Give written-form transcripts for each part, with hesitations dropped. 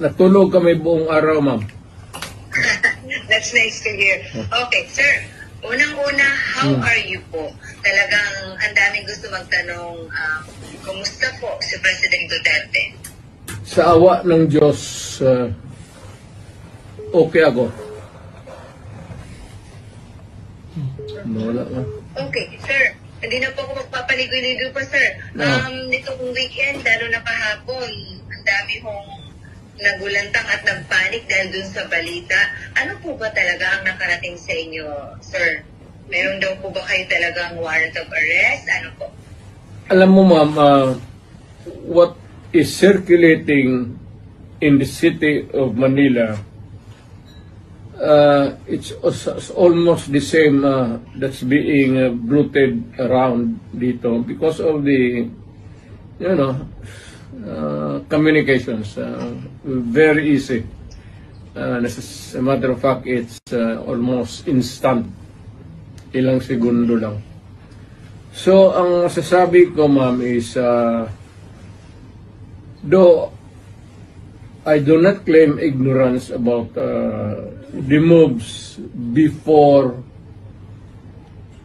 Natulog kami buong araw, ma'am. That's nice to hear. Okay, sir. Unang-una, how are you po? Talagang ang daming gusto magtanong, kumusta po si President Duterte? Sa awa ng Diyos, okay ako. Wala nga. Okay, sir. Hindi na po ako magpapaligoy-ligoy pa, sir. Nitong weekend, lalo na kahapon, ang dami hong nagulantang at nagpanik dahil dun sa balita. Ano po ba talaga ang nakarating sa inyo, sir? Meron daw po ba kayo talagang warrant of arrest? Ano po? Alam mo, ma'am, what is circulating in the city of Manila, it's almost the same that's being bruited around dito because of the, communications. Very easy. As a matter of fact, it's almost instant. Ilang segundo lang. So, ang masasabi ko, ma'am, is though I do not claim ignorance about the moves before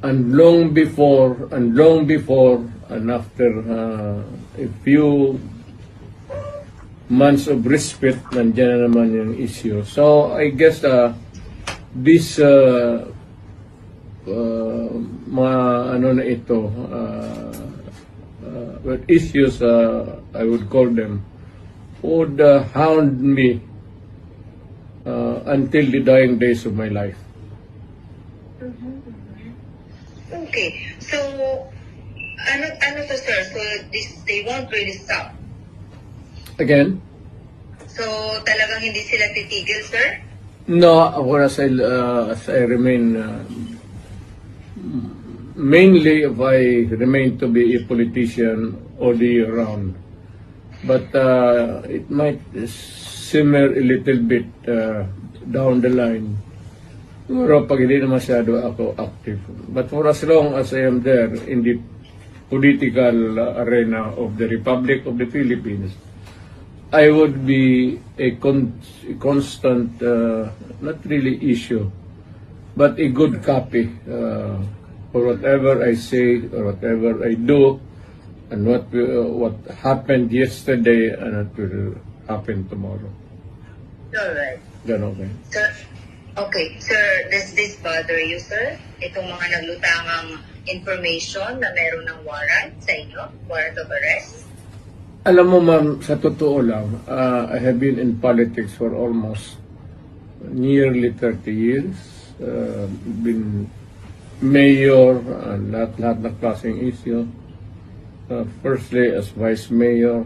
and long before and after a few months of respite, nandiyan na naman yung issue. So, I guess this mga issues, I would call them, would hound me until the dying days of my life. Okay. So, ano to, sir? So, they won't really stop? Again? So, talagang hindi sila titigil, sir? No, as I remain, mainly if I remain to be a politician all the year round. But it might simmer a little bit down the line. Pero pag hindi na masyado ako active. But for as long as I am there in the political arena of the Republic of the Philippines, I would be a constant, not really issue, but a good copy for whatever I say or whatever I do, and what happened yesterday and what will happen tomorrow. All right. Then okay. Sir, okay. Sir, does this bother you, sir? Itong mga naglutangang information na meron ng warrant sa inyo? Warrant of arrest? Alam mo, ma'am, sa totoo lang, I have been in politics for almost nearly 30 years. Been mayor and lahat ng klaseng issue. Firstly as vice mayor,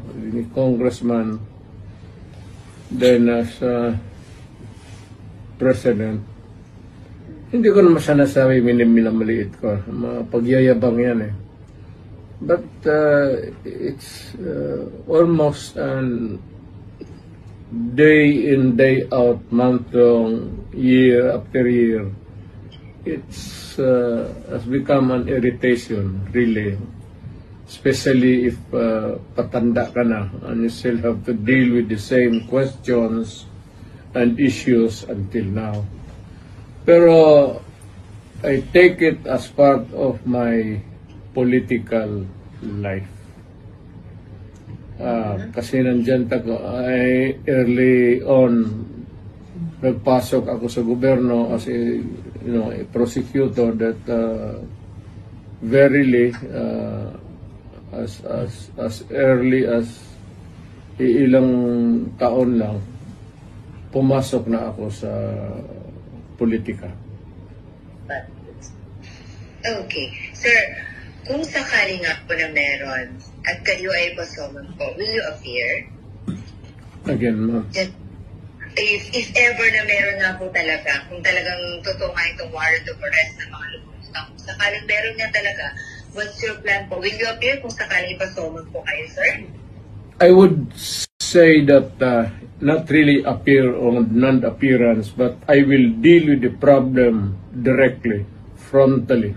congressman, then as president. Hindi ko naman sinasabi minamaliit ko. Pagyayabang yan eh. But it's almost an day in, day out, month long, year after year. It's has become an irritation, really. Especially if patanda ka na and you still have to deal with the same questions and issues until now. Pero I take it as part of my political life. Kasi nandyan ay early on nagpasok ako sa gobyerno as a prosecutor that verily as early as ilang taon lang pumasok na ako sa politika. Okay. Sir, kung sakali nga po na meron at kayo ay pasoman po, will you appear? Again, ma'am. If ever na meron nga po talaga, kung talagang totoo nga itong warrant of arrest ng mga lumutang, kung sakaling meron nga talaga, what's your plan po? Will you appear kung sakaling ipasoman po kayo, sir? I would say that not really appear or non-appearance, but I will deal with the problem directly, frontally.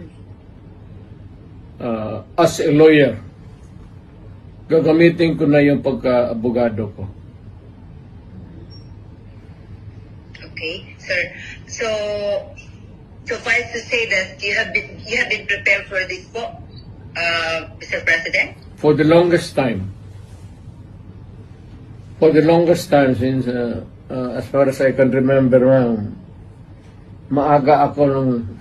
As a lawyer, gagamitin ko na yung pagka-abogado ko. Okay, sir. So, suffice to say that you have been prepared for this po, Mr. President? For the longest time. For the longest time since, as far as I can remember, ma'am, maaga ako nung